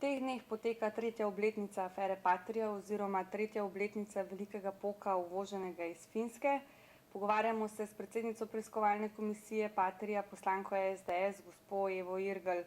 teh dneh poteka 3. obletnica afere Patria oziroma 3. obletnica velikega poka uvoženega iz Finske. Pogovarjamo se s predsednico preiskovalne komisije Patria, poslanko SDS, gospo Evo Irgl.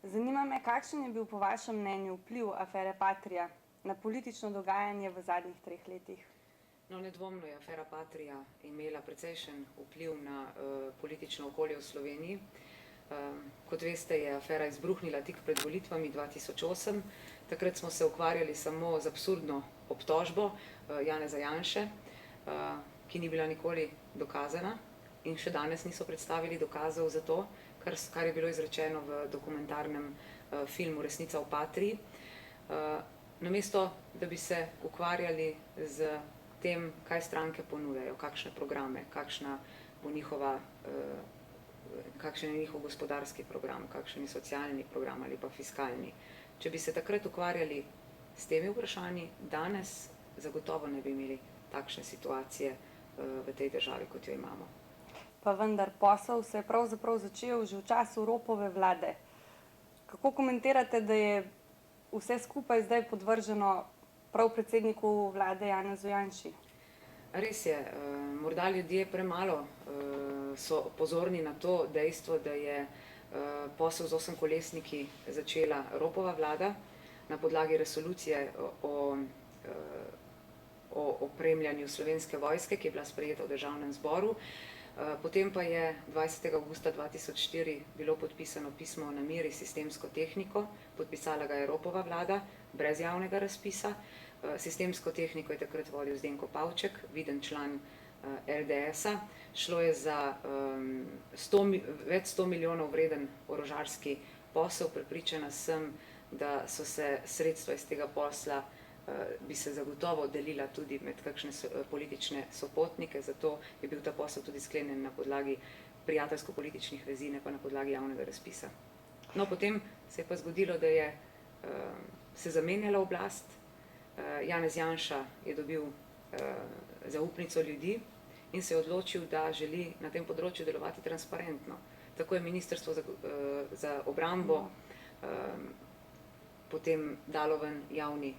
Zanima me, kakšen je bil po vašem mnenju vpliv afere Patria na politično dogajanje v zadnjih 3 letih? No, nedvomno je afera Patria imela precejšen vpliv na politično okolje v Sloveniji. Kot veste, je afera izbruhnila tik pred volitvami 2008. Takrat smo se ukvarjali samo z absurdno obtožbo Janeza Janše, ki ni bila nikoli dokazana in še danes niso predstavili dokazov za to, kar je bilo izrečeno v dokumentarnem filmu Resnica o Patriji. Namesto, da bi se ukvarjali z tem, kaj stranke ponujajo, kakšne programe, kakšen je njihov gospodarski program, kakšen je socialni program ali pa fiskalni. Če bi se takrat ukvarjali s temi vprašanji, danes zagotovo ne bi imeli takšne situacije v tej državi, kot jo imamo. Pa vendar, posel se je pravzaprav začel že v času Ropove vlade. Kako komentirate, da je vse skupaj zdaj podvrženo prav predsedniku vlade Janezu Janši? Res je, morda ljudje premalo so pozorni na to dejstvo, da je posel z 8-kolesniki začela Ropova vlada na podlagi resolucije o opremljanju Slovenske vojske, ki je bila sprejeta v Državnem zboru. Potem pa je 20. avgusta 2004 bilo podpisano pismo o nameri s sistemsko tehniko, podpisala ga je Ropova vlada, brez javnega razpisa. Sistemsko tehniko je takrat vodil Zdenko Pavček, viden član LDS-a. Šlo je za več 100 milijonov vreden orožarski posel. Prepričana sem, da so se sredstva iz tega posla bi se zagotovo delila tudi med kakšne politične sopotnike, zato je bil ta posel tudi sklenjen na podlagi prijateljsko-političnih vezi, ne pa na podlagi javnega razpisa. No, potem se je pa zgodilo, da je se zamenjala oblast. Janez Janša je dobil zaupnico ljudi in se je odločil, da želi na tem področju delovati transparentno. Tako je Ministrstvo za obrambo potem dalo ven javni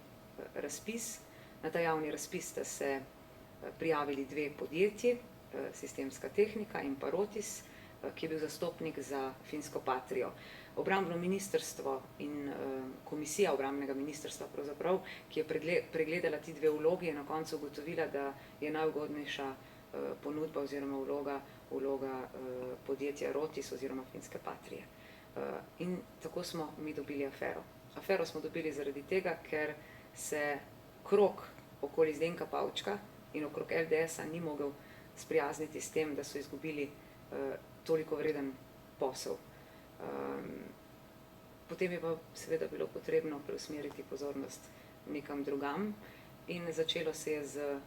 razpis. Na ta javni razpis sta se prijavili 2 podjetji, Sistemska tehnika in pa Rotis, ki je bil zastopnik za finsko Patrio. Obrambno ministrstvo in komisija obrambnega ministrstva, pravzaprav, ki je pregledala ti 2 vlogi, je na koncu ugotovila, da je najugodnejša ponudba oziroma vloga podjetja Rotis oziroma finske Patrije. In tako smo mi dobili afero. Afero smo dobili zaradi tega, ker se krog okoli Zdenka Pavčka in okrog LDS-a ni mogel sprijazniti s tem, da so izgubili toliko vreden posel. Potem je pa seveda bilo potrebno preusmeriti pozornost nekam drugam in začelo se je z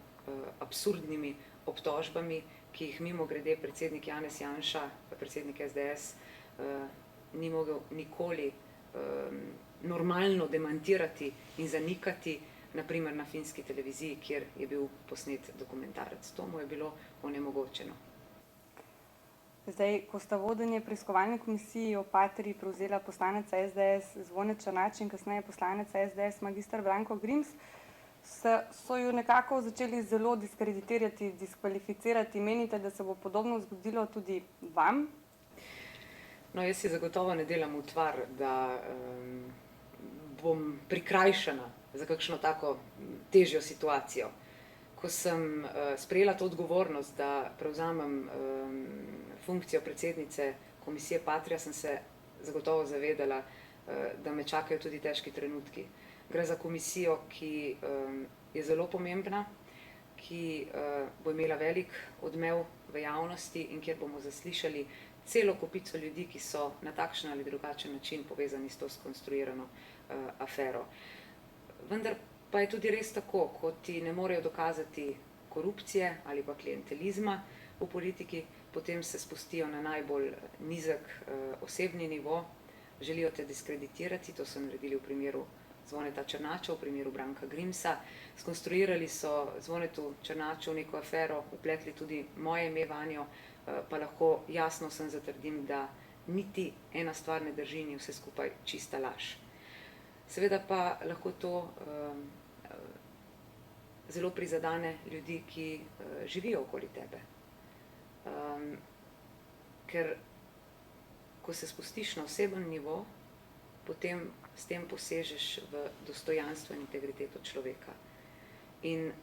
absurdnimi obtožbami, ki jih mimogrede predsednik Janez Janša, predsednik SDS, ni mogel nikoli normalno demantirati in zanikati, naprimer na finski televiziji, kjer je bil posnet dokumentarec. To mu je bilo onemogočeno. Zdaj, ko sta vodenje preiskovalne komisije o Patriji prevzela poslanec SDS Zvone Černač in kasneje poslanec SDS magister Branko Grims, so jo nekako začeli zelo diskreditirati, diskvalificirati. Menite, da se bo podobno zgodilo tudi vam? No, jaz si zagotovo ne delam utvar, da bom prikrajšana za kakšno tako težjo situacijo. Ko sem sprejela to odgovornost, da prevzamem funkcijo predsednice komisije Patria, sem se zagotovo zavedala, da me čakajo tudi težki trenutki. Gre za komisijo, ki je zelo pomembna, ki bo imela velik odmev v javnosti in kjer bomo zaslišali celo kopico ljudi, ki so na takšen ali drugačen način povezani s to skonstruirano afero. Vendar pa je tudi res tako, ko ti ne morejo dokazati korupcije ali pa klientelizma v politiki, potem se spustijo na najbolj nizek osebni nivo, želijo te diskreditirati. To so naredili v primeru Zvoneta Černača, v primeru Branka Grimsa. Skonstruirali so Zvonetu Černaču neko afero, vpletli tudi moje ime vanjo, pa lahko jasno sem zatrdim, da niti ena stvar ne drži in je vse skupaj čista laž. Seveda pa lahko to zelo prizadene ljudi, ki živijo okoli tebe. Ker ko se spustiš na oseben nivo, potem s tem posežeš v dostojanstvo in integriteto človeka. In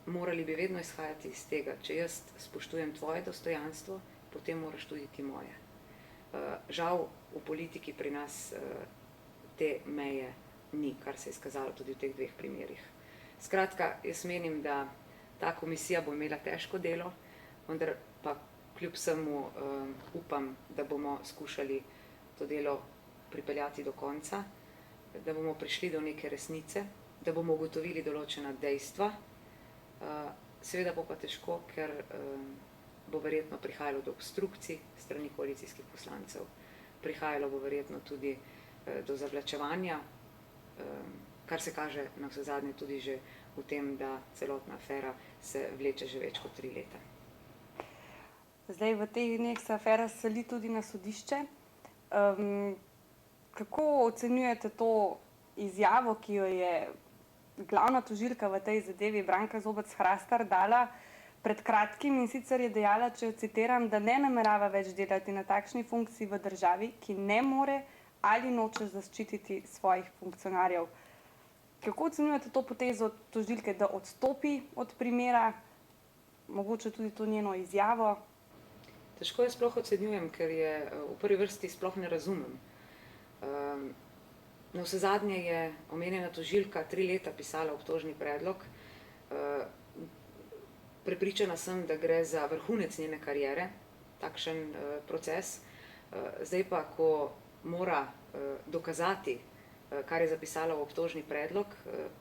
morali bi vedno izhajati iz tega, če jaz spoštujem tvoje dostojanstvo, potem moraš tudi ti moje. Žal v politiki pri nas te meje ni, kar se je izkazalo tudi v teh dveh primerih. Skratka, jaz menim, da ta komisija bo imela težko delo, vendar pa kljub vsemu upam, da bomo skušali to delo pripeljati do konca, da bomo prišli do neke resnice, da bomo ugotovili določena dejstva. Seveda bo pa težko, ker bo verjetno prihajalo do obstrukcij strani koalicijskih poslancev. Prihajalo bo verjetno tudi do zavlačevanja, kar se kaže na vse zadnje tudi že v tem, da celotna afera se vleče že več kot 3 leta. Zdaj v teh dneh se afera seli tudi na sodišče. Kako ocenjujete to izjavo, ki jo je glavna tožilka v tej zadevi Branka Zobec Hrastar dala pred kratkim, in sicer je dejala, če jo citiram, da ne namerava več delati na takšni funkciji v državi, ki ne more ali noče zaščititi svojih funkcionarjev. Kako ocenjujete to potezo tožilke, da odstopi od primera, mogoče tudi to njeno izjavo? Težko jo sploh ocenjujem, ker je v prvi vrsti sploh ne razumem. Navsezadnje je omenjena tožilka 3 leta pisala obtožni predlog. Prepričana sem, da gre za vrhunec njene kariere, takšen proces. Zdaj pa, ko mora dokazati, kar je zapisala v obtožni predlog,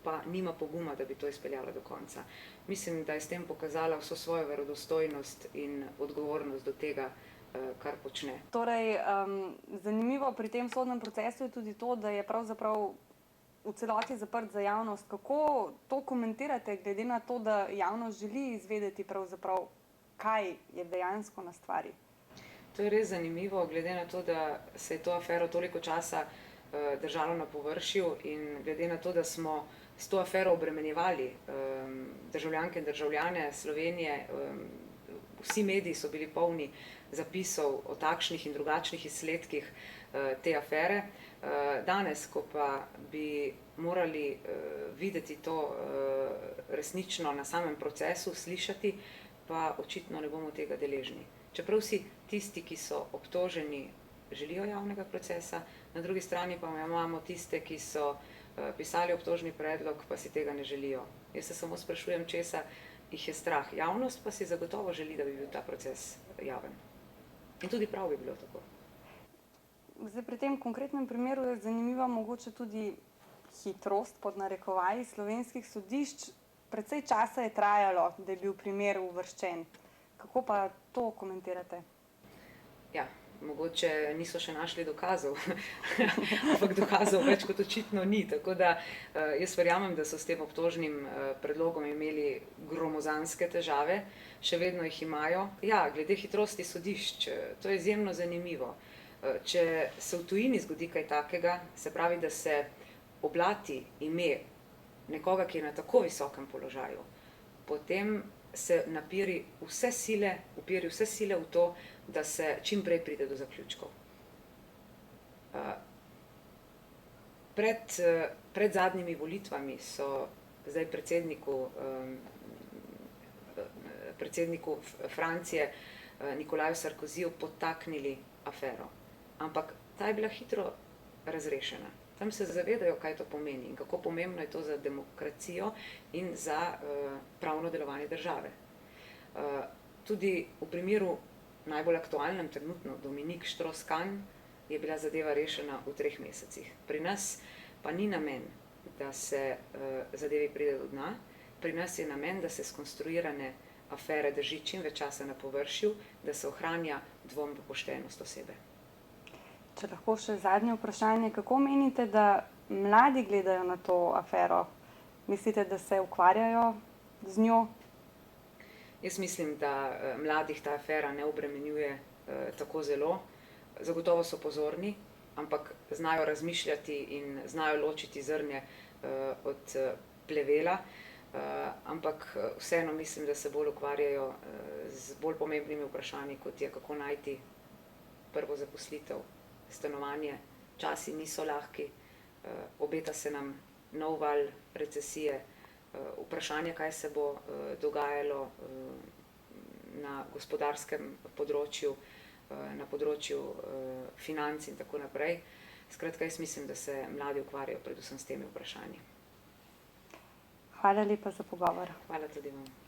pa nima poguma, da bi to izpeljala do konca. Mislim, da je s tem pokazala vso svojo verodostojnost in odgovornost do tega, kar počne. Torej, zanimivo pri tem sodnem procesu je tudi to, da je pravzaprav v celoti zaprt za javnost. Kako to komentirate, glede na to, da javnost želi izvedeti pravzaprav, kaj je dejansko na stvari? To je res zanimivo, glede na to, da se je to afero toliko časa držalo na površju in glede na to, da smo s to afero obremenjevali državljanke in državljane Slovenije. Vsi mediji so bili polni zapisov o takšnih in drugačnih izsledkih te afere. Danes, ko pa bi morali videti to resnično na samem procesu, slišati, pa očitno ne bomo tega deležni. Čeprav vsi tisti, ki so obtoženi, želijo javnega procesa, na drugi strani pa imamo tiste, ki so pisali obtožni predlog, pa si tega ne želijo. Jaz se samo sprašujem, česa jih je strah. Javnost pa si zagotovo želi, da bi bil ta proces javen. In tudi prav bi bilo tako. Zdaj, pri tem konkretnem primeru je zanimiva mogoče tudi hitrost, pod narekovaji, slovenskih sodišč. Precej časa je trajalo, da je bil primer uvrščen. Kako pa to komentirate? Ja, mogoče niso še našli dokazov, ampak dokazov več kot očitno ni. Tako da jaz verjamem, da so s tem obtožnim predlogom imeli gromozanske težave, še vedno jih imajo. Ja, glede hitrosti sodišč, to je izjemno zanimivo. Če se v tujini zgodi kaj takega, se pravi, da se oblati ime nekoga, ki je na tako visokem položaju, potem se upiri vse sile v to, da se čim prej pride do zaključkov. Pred zadnjimi volitvami so zdaj predsedniku Francije Nikolaju Sarkoziju podtaknili afero. Ampak ta je bila hitro razrešena. Tam se zavedajo, kaj to pomeni in kako pomembno je to za demokracijo in za pravno delovanje države. Tudi v primeru najbolj aktualnem trenutno, Dominik Štros-Kan, je bila zadeva rešena v 3 mesecih. Pri nas pa ni namen, da se zadevi pride do dna, pri nas je namen, da se skonstruirane afere drži čim več časa na površju, da se ohranja dvom v poštenost osebe. Če lahko še zadnje vprašanje, kako menite, da mladi gledajo na to afero? Mislite, da se ukvarjajo z njo? Jaz mislim, da mladih ta afera ne obremenjuje tako zelo. Zagotovo so pozorni, ampak znajo razmišljati in znajo ločiti zrnje od plevela. Ampak vseeno mislim, da se bolj ukvarjajo z bolj pomembnimi vprašanji, kot je kako najti prvo zaposlitev, stanovanje. Časi niso lahki, obeta se nam nov val recesije, vprašanje, kaj se bo dogajalo na gospodarskem področju, na področju financ in tako naprej. Skratka, jaz mislim, da se mladi ukvarjajo predvsem s temi vprašanji. Hvala lepa za pogovor. Hvala tudi vam.